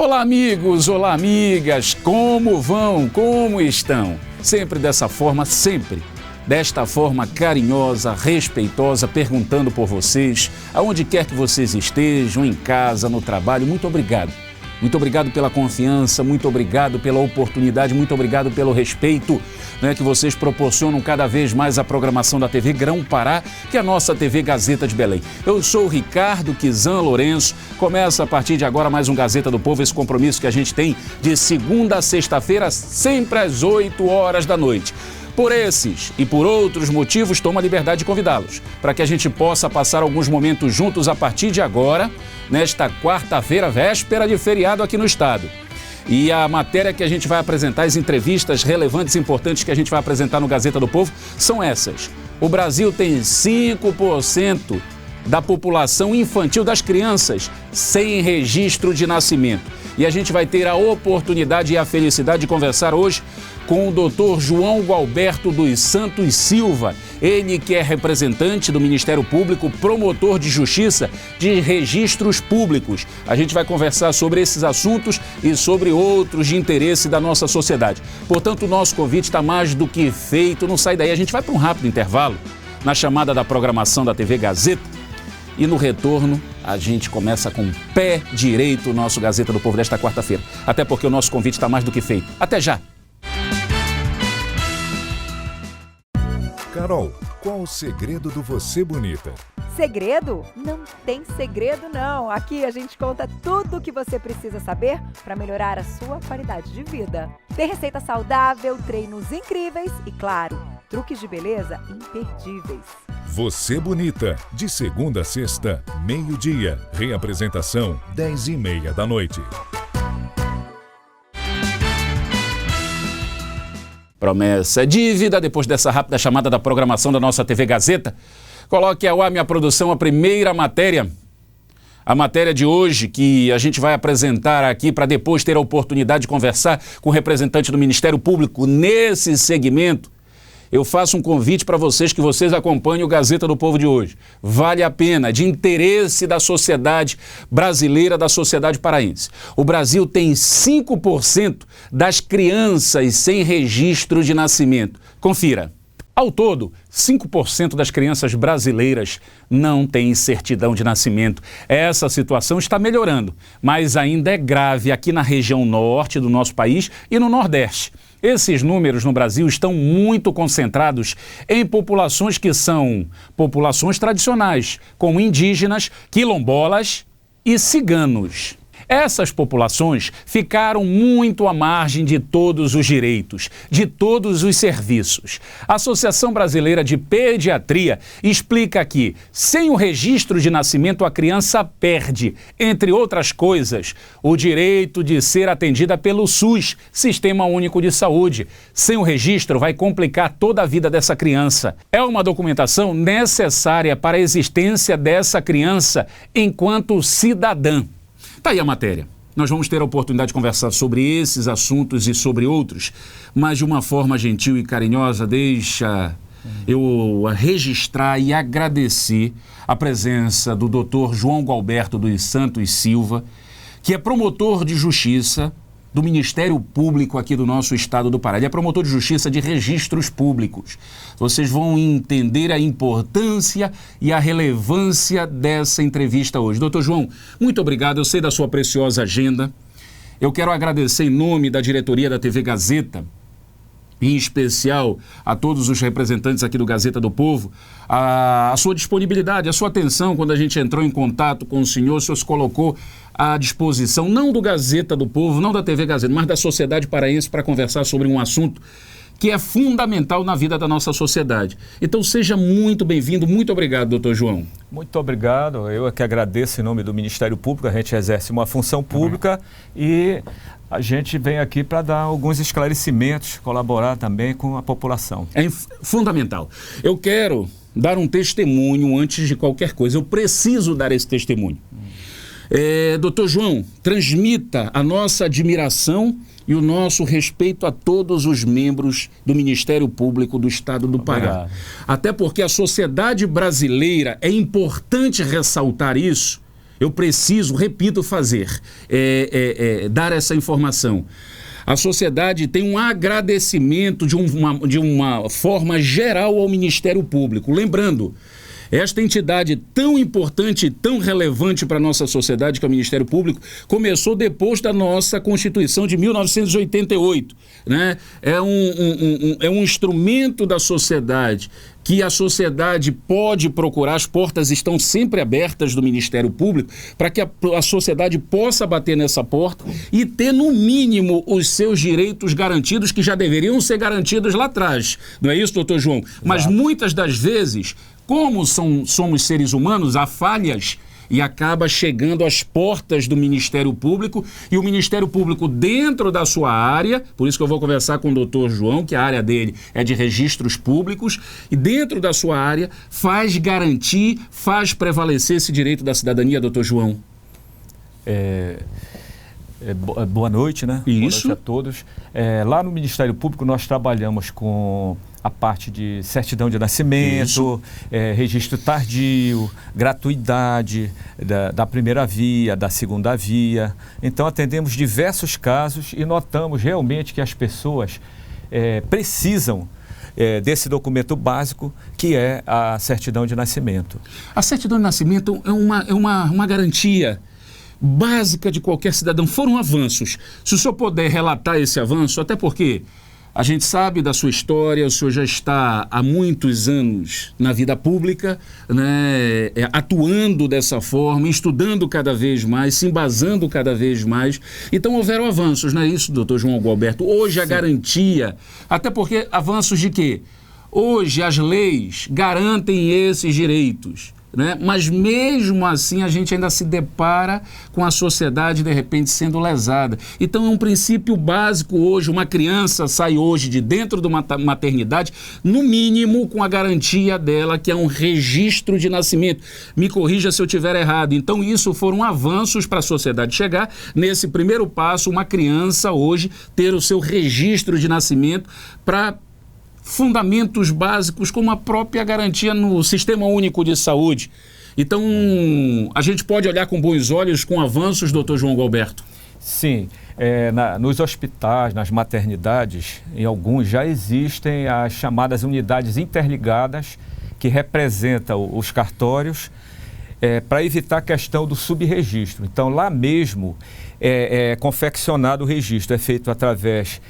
Olá, amigos, olá, amigas, como vão, como estão? Sempre dessa forma, sempre desta forma carinhosa, respeitosa, perguntando por vocês, aonde quer que vocês estejam, em casa, no trabalho. Muito obrigado. Muito obrigado pela confiança, muito obrigado pela oportunidade, muito obrigado pelo respeito, né, que vocês proporcionam cada vez mais à programação da TV Grão-Pará, que é a nossa TV Gazeta de Belém. Eu sou o Ricardo Kizan Lourenço. Começa a partir de agora mais um Gazeta do Povo, esse compromisso que a gente tem de segunda a sexta-feira, sempre às 8 horas da noite. Por esses e por outros motivos, tomo a liberdade de convidá-los para que a gente possa passar alguns momentos juntos a partir de agora, nesta quarta-feira, véspera de feriado aqui no estado. E a matéria que a gente vai apresentar, as entrevistas relevantes e importantes que a gente vai apresentar no Gazeta do Povo são essas. O Brasil tem 5% da população infantil, das crianças, sem registro de nascimento. E a gente vai ter a oportunidade e a felicidade de conversar hoje com o Dr. João Gualberto dos Santos Silva, ele que é representante do Ministério Público, promotor de justiça de registros públicos. A gente vai conversar sobre esses assuntos e sobre outros de interesse da nossa sociedade. Portanto, o nosso convite está mais do que feito. Não sai daí, a gente vai para um rápido intervalo na chamada da programação da TV Gazeta. E no retorno, a gente começa com o pé direito o nosso Gazeta do Povo desta quarta-feira. Até porque o nosso convite está mais do que feito. Até já! Carol, qual o segredo do Você Bonita? Segredo? Não tem segredo, não. Aqui a gente conta tudo o que você precisa saber para melhorar a sua qualidade de vida. Tem receita saudável, treinos incríveis e, claro, truques de beleza imperdíveis. Você Bonita, de segunda a sexta, meio-dia. Reapresentação, 10h30 da noite. Promessa é dívida. Depois dessa rápida chamada da programação da nossa TV Gazeta, coloque ao ar, minha produção, a primeira matéria. A matéria de hoje que a gente vai apresentar aqui para depois ter a oportunidade de conversar com o representante do Ministério Público nesse segmento. Eu faço um convite para vocês que vocês acompanhem o Gazeta do Povo de hoje. Vale a pena, de interesse da sociedade brasileira, da sociedade paraense. O Brasil tem 5% das crianças sem registro de nascimento. Confira. Ao todo, 5% das crianças brasileiras não têm certidão de nascimento. Essa situação está melhorando, mas ainda é grave aqui na região norte do nosso país e no Nordeste. Esses números no Brasil estão muito concentrados em populações que são populações tradicionais, como indígenas, quilombolas e ciganos. Essas populações ficaram muito à margem de todos os direitos, de todos os serviços. A Associação Brasileira de Pediatria explica que, sem o registro de nascimento, a criança perde, entre outras coisas, o direito de ser atendida pelo SUS, Sistema Único de Saúde. Sem o registro, vai complicar toda a vida dessa criança. É uma documentação necessária para a existência dessa criança enquanto cidadã. Tá aí a matéria. Nós vamos ter a oportunidade de conversar sobre esses assuntos e sobre outros, mas de uma forma gentil e carinhosa. Deixa eu registrar e agradecer a presença do Dr. João Gualberto dos Santos Silva, que é promotor de justiça do Ministério Público aqui do nosso estado do Pará. Ele é promotor de justiça de registros públicos. Vocês vão entender a importância e a relevância dessa entrevista hoje. Doutor João, muito obrigado. Eu sei da sua preciosa agenda. Eu quero agradecer em nome da diretoria da TV Gazeta, em especial a todos os representantes aqui do Gazeta do Povo, a sua disponibilidade, a sua atenção quando a gente entrou em contato com o senhor se colocou à disposição, não do Gazeta do Povo, não da TV Gazeta, mas da sociedade paraense para conversar sobre um assunto que é fundamental na vida da nossa sociedade. Então seja muito bem-vindo, muito obrigado, doutor João. Muito obrigado, eu é que agradeço em nome do Ministério Público, a gente exerce uma função pública e a gente vem aqui para dar alguns esclarecimentos, colaborar também com a população. É fundamental. Eu quero dar um testemunho antes de qualquer coisa, eu preciso dar esse testemunho. Doutor João, transmita a nossa admiração e o nosso respeito a todos os membros do Ministério Público do Estado do Pará. Obrigado. Até porque a sociedade brasileira, é importante ressaltar isso, eu preciso, repito, dar essa informação. A sociedade tem um agradecimento de uma forma geral ao Ministério Público. Lembrando, esta entidade tão importante e tão relevante para a nossa sociedade, que é o Ministério Público, começou depois da nossa Constituição de 1988. Né? É um instrumento da sociedade que a sociedade pode procurar, as portas estão sempre abertas do Ministério Público para que a sociedade possa bater nessa porta e ter, no mínimo, os seus direitos garantidos, que já deveriam ser garantidos lá atrás. Não é isso, doutor João? Exato. Mas muitas das vezes, como somos seres humanos, há falhas e acaba chegando às portas do Ministério Público, e o Ministério Público, dentro da sua área, por isso que eu vou conversar com o doutor João, que a área dele é de registros públicos, e dentro da sua área faz garantir, faz prevalecer esse direito da cidadania, doutor João. Boa noite, né? Isso. Boa noite a todos. Lá no Ministério Público nós trabalhamos com a parte de certidão de nascimento, registro tardio, gratuidade da primeira via, da segunda via. Então atendemos diversos casos e notamos realmente que as pessoas precisam desse documento básico, que é a certidão de nascimento. A certidão de nascimento é uma garantia básica de qualquer cidadão. Foram avanços. Se o senhor puder relatar esse avanço, até porque a gente sabe da sua história, o senhor já está há muitos anos na vida pública, né, atuando dessa forma, estudando cada vez mais, se embasando cada vez mais. Então houveram avanços, não é isso, doutor João Gualberto? Hoje a garantia, até porque avanços de quê? Hoje as leis garantem esses direitos, né? Mas mesmo assim a gente ainda se depara com a sociedade de repente sendo lesada. Então é um princípio básico hoje. Uma criança sai hoje de dentro de uma maternidade, no mínimo com a garantia dela, que é um registro de nascimento. Me corrija se eu estiver errado. Então isso foram avanços para a sociedade chegar nesse primeiro passo, uma criança hoje ter o seu registro de nascimento para fundamentos básicos como a própria garantia no Sistema Único de Saúde. Então, a gente pode olhar com bons olhos com avanços, doutor João Gualberto? Sim. Nos hospitais, nas maternidades, em alguns já existem as chamadas unidades interligadas, que representam os cartórios, para evitar a questão do subregistro. Então, lá mesmo é confeccionado o registro, é feito através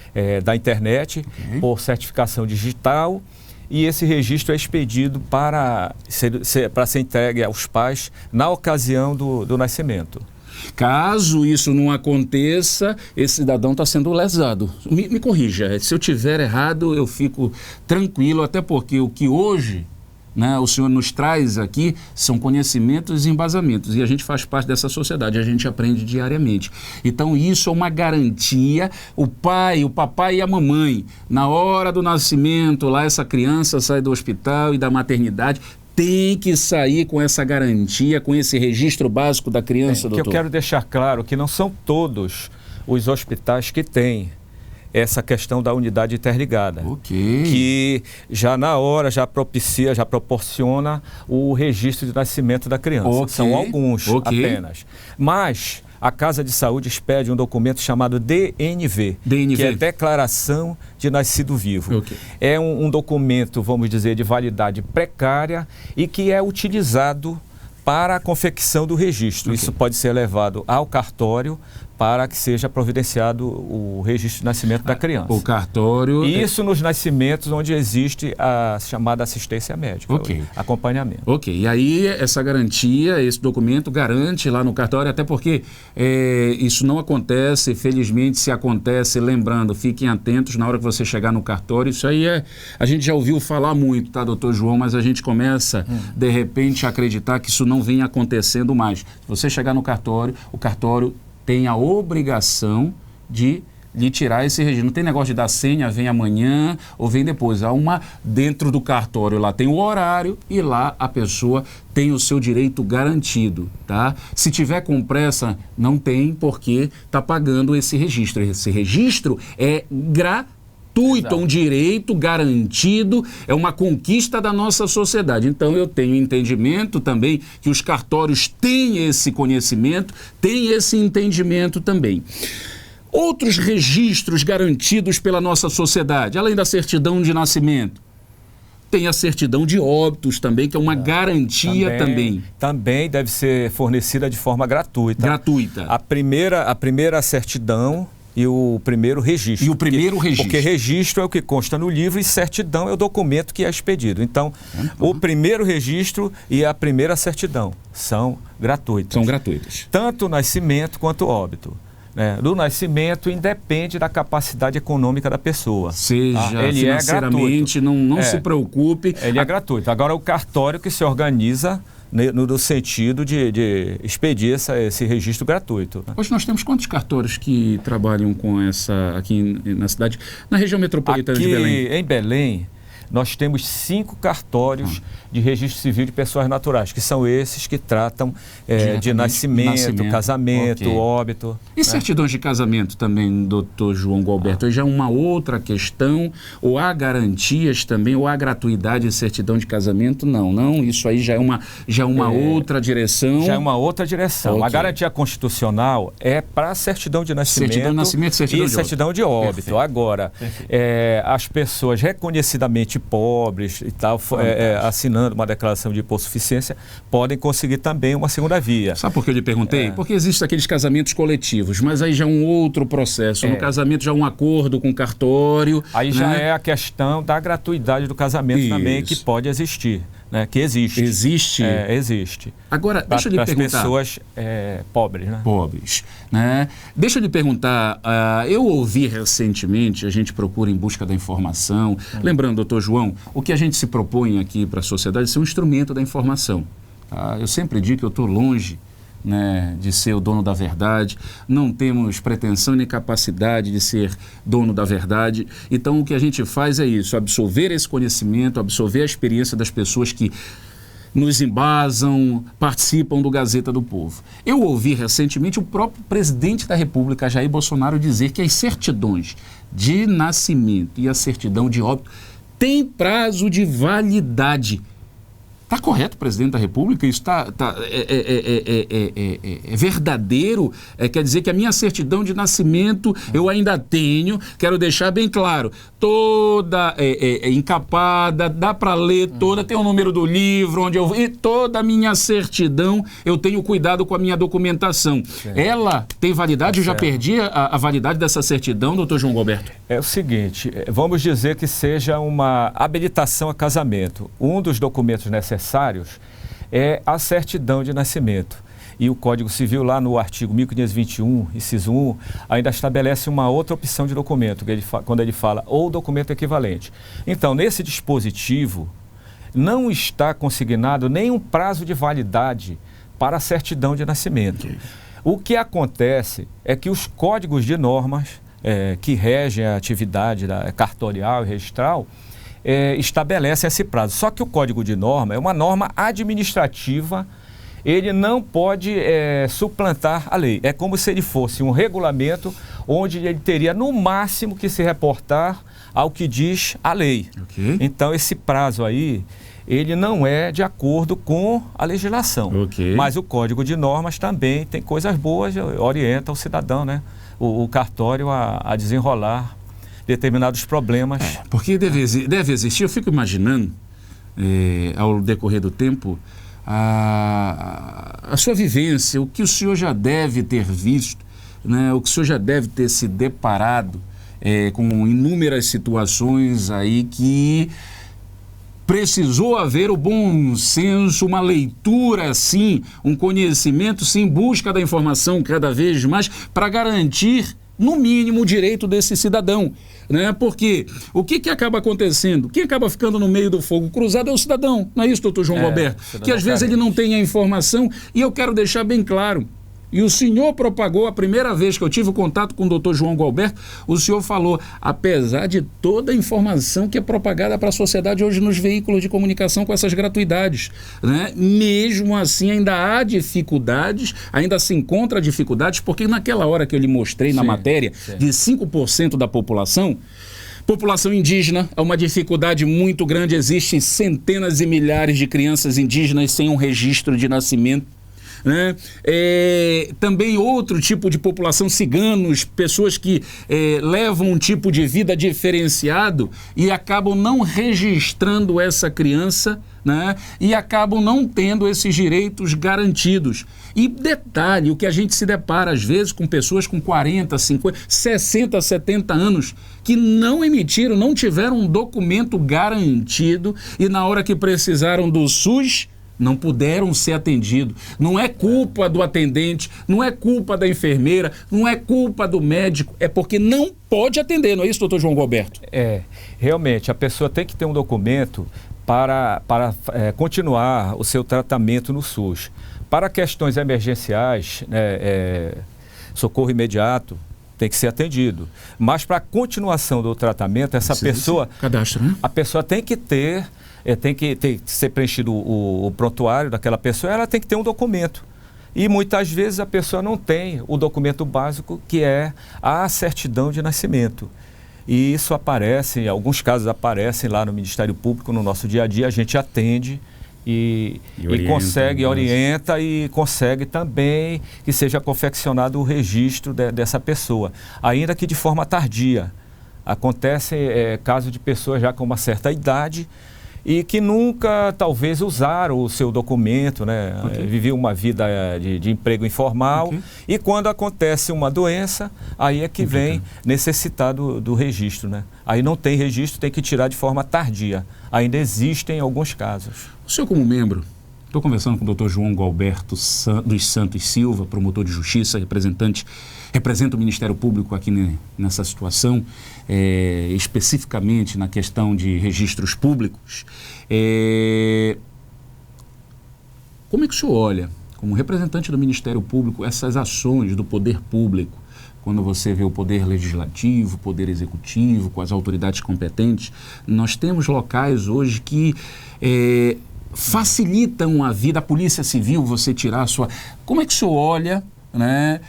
da internet, por certificação digital, e esse registro é expedido para ser entregue aos pais na ocasião do nascimento. Caso isso não aconteça, esse cidadão está sendo lesado. Me corrija, se eu tiver errado, eu fico tranquilo, até porque o que hoje, né, o senhor nos traz aqui são conhecimentos e embasamentos, e a gente faz parte dessa sociedade, a gente aprende diariamente. Então isso é uma garantia. O papai e a mamãe, na hora do nascimento, lá essa criança sai do hospital e da maternidade, tem que sair com essa garantia, com esse registro básico da criança, doutor. Que eu quero deixar claro que não são todos os hospitais que têm essa questão da unidade interligada, que já na hora já proporciona o registro de nascimento da criança. São alguns apenas. Mas a Casa de Saúde expede um documento chamado DNV, que é Declaração de Nascido Vivo. É um documento, vamos dizer, de validade precária e que é utilizado para a confecção do registro. Isso pode ser levado ao cartório para que seja providenciado o registro de nascimento da criança. O cartório... Isso nos nascimentos onde existe a chamada assistência médica, acompanhamento. E aí essa garantia, esse documento garante lá no cartório, até porque isso não acontece, felizmente se acontece, lembrando, fiquem atentos na hora que você chegar no cartório, isso aí a gente já ouviu falar muito, tá, doutor João, mas a gente começa, de repente, a acreditar que isso não vem acontecendo mais. Se você chegar no cartório, o cartório tem a obrigação de lhe tirar esse registro. Não tem negócio de dar senha, vem amanhã ou vem depois. Há dentro do cartório, lá tem o horário e lá a pessoa tem o seu direito garantido, tá? Se tiver com pressa, não tem, porque está pagando esse registro. Esse registro é gratuito. gratuito, é um direito garantido, é uma conquista da nossa sociedade. Então eu tenho entendimento também que os cartórios têm esse conhecimento, têm esse entendimento também. Outros registros garantidos pela nossa sociedade, além da certidão de nascimento, tem a certidão de óbitos também, que é uma garantia também. Também deve ser fornecida de forma gratuita. Gratuita. A primeira certidão e o primeiro registro. E o primeiro registro. Porque registro é o que consta no livro e certidão é o documento que é expedido. Então, o primeiro registro e a primeira certidão são gratuitas. São gratuitas. Tanto o nascimento quanto o óbito. Do nascimento independe da capacidade econômica da pessoa. Seja ele financeiramente, não se preocupe. Ele é gratuito. Agora, o cartório que se organiza no sentido de expedir esse registro gratuito. Hoje nós temos quantos cartórios que trabalham com essa aqui na cidade, na região metropolitana de Belém? Em Belém, nós temos 5 cartórios de registro civil de pessoas naturais, que são esses que tratam de nascimento, casamento, óbito. E certidões de casamento também, doutor João Gualberto? Já é uma outra questão? Ou há garantias também, ou há gratuidade em certidão de casamento? Não, isso aí já é uma outra direção. Já é uma outra direção. A garantia constitucional é para a certidão de nascimento, certidão de óbito. Perfeito. Agora, as pessoas reconhecidamente pobres e tal, assinando uma declaração de hipossuficiência, podem conseguir também uma segunda via. Sabe por que eu lhe perguntei? Porque existem aqueles casamentos coletivos, mas aí já é um outro processo. No casamento já é um acordo com o cartório. Aí já é a questão da gratuidade do casamento também, que pode existir. Que existe. Existe? Existe. Agora, deixa eu lhe perguntar. As pessoas pobres, né? Pobres, né? Deixa eu lhe perguntar, eu ouvi recentemente, a gente procura em busca da informação, lembrando, doutor João, o que a gente se propõe aqui para a sociedade é ser um instrumento da informação. Eu sempre digo que eu estou longe, né, de ser o dono da verdade, não temos pretensão nem capacidade de ser dono da verdade, então o que a gente faz é isso, absorver esse conhecimento, absorver a experiência das pessoas que nos embasam, participam do Gazeta do Povo. Eu ouvi recentemente o próprio presidente da República, Jair Bolsonaro, dizer que as certidões de nascimento e a certidão de óbito têm prazo de validade. Está correto, presidente da República? Isso é verdadeiro? Quer dizer que a minha certidão de nascimento eu ainda tenho, quero deixar bem claro, toda encapada, dá para ler toda, tem o número do livro, onde eu e toda a minha certidão, eu tenho cuidado com a minha documentação. Ela tem validade? Eu já perdi a validade dessa certidão, doutor João Gualberto? É o seguinte, vamos dizer que seja uma habilitação a casamento. Um dos documentos necessários é a certidão de nascimento. E o Código Civil, lá no artigo 1521, inciso 1, ainda estabelece uma outra opção de documento, quando ele fala ou documento equivalente. Então, nesse dispositivo, não está consignado nenhum prazo de validade para a certidão de nascimento. O que acontece é que os códigos de normas que regem a atividade cartorial e registral estabelecem esse prazo. Só que o código de norma é uma norma administrativa, ele não pode suplantar a lei. É como se ele fosse um regulamento onde ele teria no máximo que se reportar ao que diz a lei. Então esse prazo aí, ele não é de acordo com a legislação. Mas o código de normas também tem coisas boas, orienta o cidadão, né? O cartório a desenrolar determinados problemas. Porque deve existir, eu fico imaginando, ao decorrer do tempo, a sua vivência, o que o senhor já deve ter visto, né, o que o senhor já deve ter se deparado com inúmeras situações aí que precisou haver o bom senso, uma leitura, sim, um conhecimento, sim, em busca da informação cada vez mais para garantir, no mínimo, o direito desse cidadão, né? Porque o que acaba acontecendo? Quem acaba ficando no meio do fogo cruzado é o cidadão, não é isso, doutor João Gualberto? Que às vezes ele não tem a informação, e eu quero deixar bem claro, e o senhor propagou, a primeira vez que eu tive contato com o doutor João Gualberto, o senhor falou, apesar de toda a informação que é propagada para a sociedade hoje nos veículos de comunicação com essas gratuidades, né? Mesmo assim ainda há dificuldades, ainda se encontra dificuldades, porque naquela hora que eu lhe mostrei na matéria de 5% da população, População indígena é uma dificuldade muito grande. Existem centenas e milhares de crianças indígenas sem um registro de nascimento, né? Também outro tipo de população, ciganos, pessoas que levam um tipo de vida diferenciado e acabam não registrando essa criança, né? E acabam não tendo esses direitos garantidos. E detalhe, o que a gente se depara às vezes com pessoas com 40, 50, 60, 70 anos que não emitiram, não tiveram um documento garantido e na hora que precisaram do SUS, não puderam ser atendidos. Não é culpa do atendente, não é culpa da enfermeira, não é culpa do médico, é porque não pode atender, não é isso, doutor João Galberto? Realmente, a pessoa tem que ter um documento para continuar o seu tratamento no SUS. Para questões emergenciais, socorro imediato, tem que ser atendido. Mas para a continuação do tratamento, essa pessoa... Cadastro, né? A pessoa tem que ter... tem que ser preenchido o prontuário daquela pessoa, ela tem que ter um documento. E muitas vezes a pessoa não tem o documento básico, que é a certidão de nascimento. E isso aparece, alguns casos aparecem lá no Ministério Público, no nosso dia a dia, a gente atende e orienta e consegue também que seja confeccionado o registro dessa pessoa, ainda que de forma tardia. Acontece caso de pessoas já com uma certa idade e que nunca, talvez, usaram o seu documento, né? Viviam uma vida de emprego informal. E quando acontece uma doença, aí é que vem necessitar do registro, né? Aí não tem registro, tem que tirar de forma tardia. Ainda existem alguns casos. O senhor, como membro, estou conversando com o doutor João Galberto dos Santos Silva, promotor de justiça, representa o Ministério Público aqui nessa situação, especificamente na questão de registros públicos. Como é que o senhor olha, como representante do Ministério Público, essas ações do poder público, quando você vê o poder legislativo, o poder executivo, com as autoridades competentes? Nós temos locais hoje que facilitam a vida, a polícia civil, você tirar a sua... Como é que o senhor olha, né,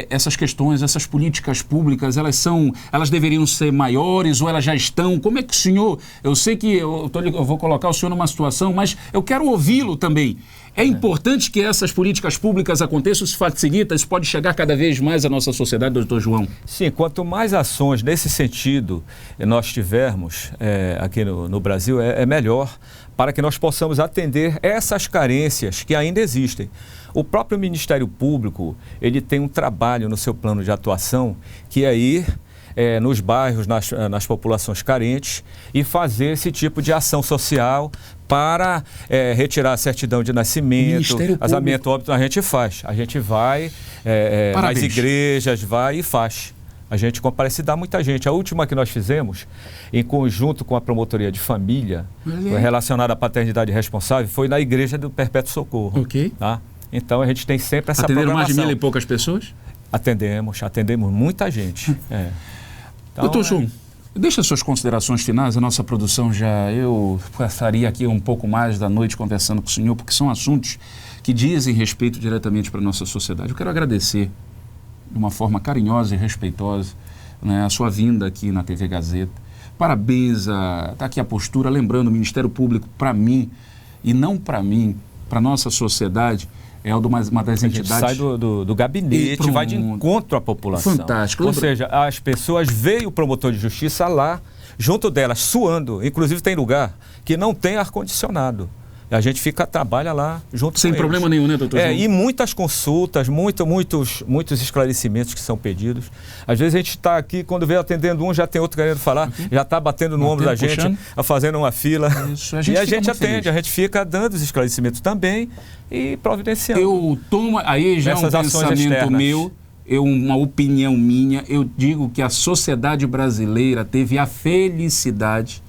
essas questões, essas políticas públicas, elas deveriam ser maiores ou elas já estão? Como é que o senhor... Eu sei que eu vou colocar o senhor numa situação, mas eu quero ouvi-lo também. É importante que essas políticas públicas aconteçam, isso facilita, isso pode chegar cada vez mais à nossa sociedade, doutor João? Sim, quanto mais ações nesse sentido nós tivermos aqui no Brasil, é melhor para que nós possamos atender essas carências que ainda existem. O próprio Ministério Público, ele tem um trabalho no seu plano de atuação, que é ir nos bairros, nas populações carentes e fazer esse tipo de ação social para retirar a certidão de nascimento, casamento, óbito, a gente faz. A gente vai nas igrejas, vai e faz. A gente comparece e dá muita gente. A última que nós fizemos, em conjunto com a Promotoria de Família, relacionada à paternidade responsável, foi na Igreja do Perpétuo Socorro. Tá? Então a gente tem sempre essa programação. Atenderam mais de 1.000 e poucas pessoas? Atendemos muita gente. Então, doutor João, deixa suas considerações finais, a nossa produção eu passaria aqui um pouco mais da noite conversando com o senhor, porque são assuntos que dizem respeito diretamente para a nossa sociedade. Eu quero agradecer de uma forma carinhosa e respeitosa, né, a sua vinda aqui na TV Gazeta. Parabéns, tá aqui a postura, lembrando, o Ministério Público, para mim, e não para mim, para a nossa sociedade, é uma das entidades... A gente sai do gabinete e vai de encontro à população. Fantástico. Ou seja, as pessoas veem o promotor de justiça lá, junto delas, suando. Inclusive tem lugar que não tem ar-condicionado. A gente trabalha lá junto com eles. Sem problema nenhum, né, doutor João? E muitas consultas, muitos esclarecimentos que são pedidos. Às vezes a gente está aqui, quando vem atendendo um, já tem outro querendo falar, já está batendo no ombro da gente, fazendo uma fila. Isso, a gente atende, a gente fica dando os esclarecimentos também e providenciando. Eu tomo, aí já um pensamento meu, uma opinião minha, eu digo que a sociedade brasileira teve a felicidade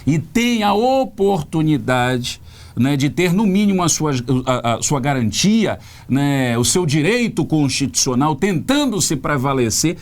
e tem a oportunidade, né, de ter no mínimo a sua garantia, né, o seu direito constitucional tentando se prevalecer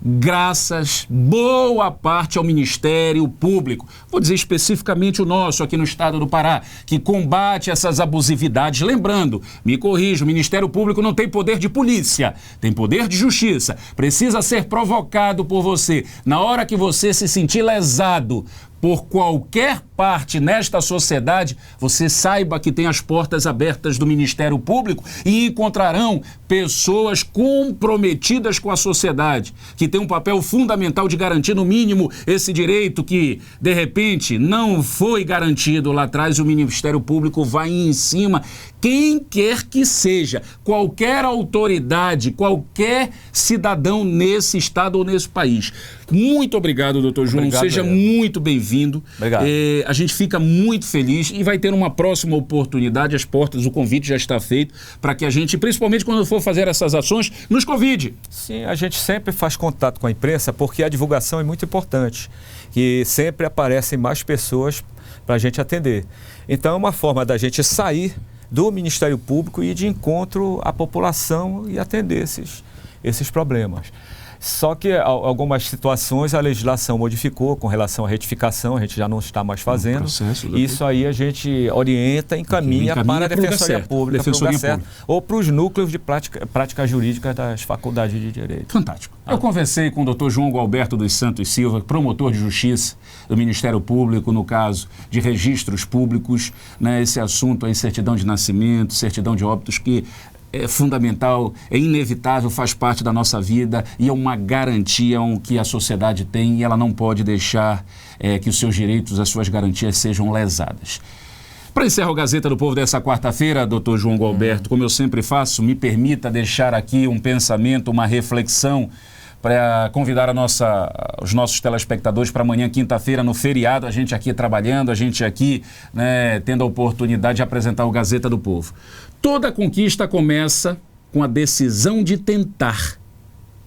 graças, boa parte, ao Ministério Público. Vou dizer especificamente o nosso aqui no estado do Pará, que combate essas abusividades. Lembrando, me corrijo, o Ministério Público não tem poder de polícia, tem poder de justiça. Precisa ser provocado por você. Na hora que você se sentir lesado por qualquer parte nesta sociedade, você saiba que tem as portas abertas do Ministério Público e encontrarão pessoas comprometidas com a sociedade, que tem um papel fundamental de garantir, no mínimo, esse direito que, de repente, não foi garantido lá atrás. O Ministério Público vai em cima, quem quer que seja, qualquer autoridade, qualquer cidadão nesse estado ou nesse país. Muito obrigado, doutor João. Obrigado, seja muito bem-vindo. Obrigado. A gente fica muito feliz e vai ter uma próxima oportunidade. As portas, o convite já está feito para que a gente, principalmente quando for fazer essas ações, nos convide. Sim, a gente sempre faz contato com a imprensa porque a divulgação é muito importante, que sempre aparecem mais pessoas para a gente atender. Então é uma forma da gente sair do Ministério Público e ir de encontro à população e atender esses problemas. Só que algumas situações a legislação modificou com relação à retificação, a gente já não está mais fazendo. Isso aí a gente orienta, encaminha para a Defensoria Pública, ou para os núcleos de prática jurídica das faculdades de Direito. Fantástico. Eu conversei com o doutor João Gualberto dos Santos Silva, promotor de justiça do Ministério Público, no caso de registros públicos, né, esse assunto aí, certidão de nascimento, certidão de óbitos, que é fundamental, é inevitável, faz parte da nossa vida e é uma garantia que a sociedade tem e ela não pode deixar que os seus direitos, as suas garantias sejam lesadas. Para encerrar o Gazeta do Povo dessa quarta-feira, doutor João Gualberto, como eu sempre faço, me permita deixar aqui um pensamento, uma reflexão para convidar os nossos telespectadores para amanhã, quinta-feira, no feriado, a gente aqui trabalhando, a gente aqui, né, tendo a oportunidade de apresentar o Gazeta do Povo. Toda conquista começa com a decisão de tentar.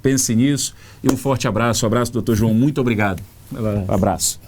Pense nisso e um forte abraço. Abraço, doutor João. Muito obrigado. Abraço.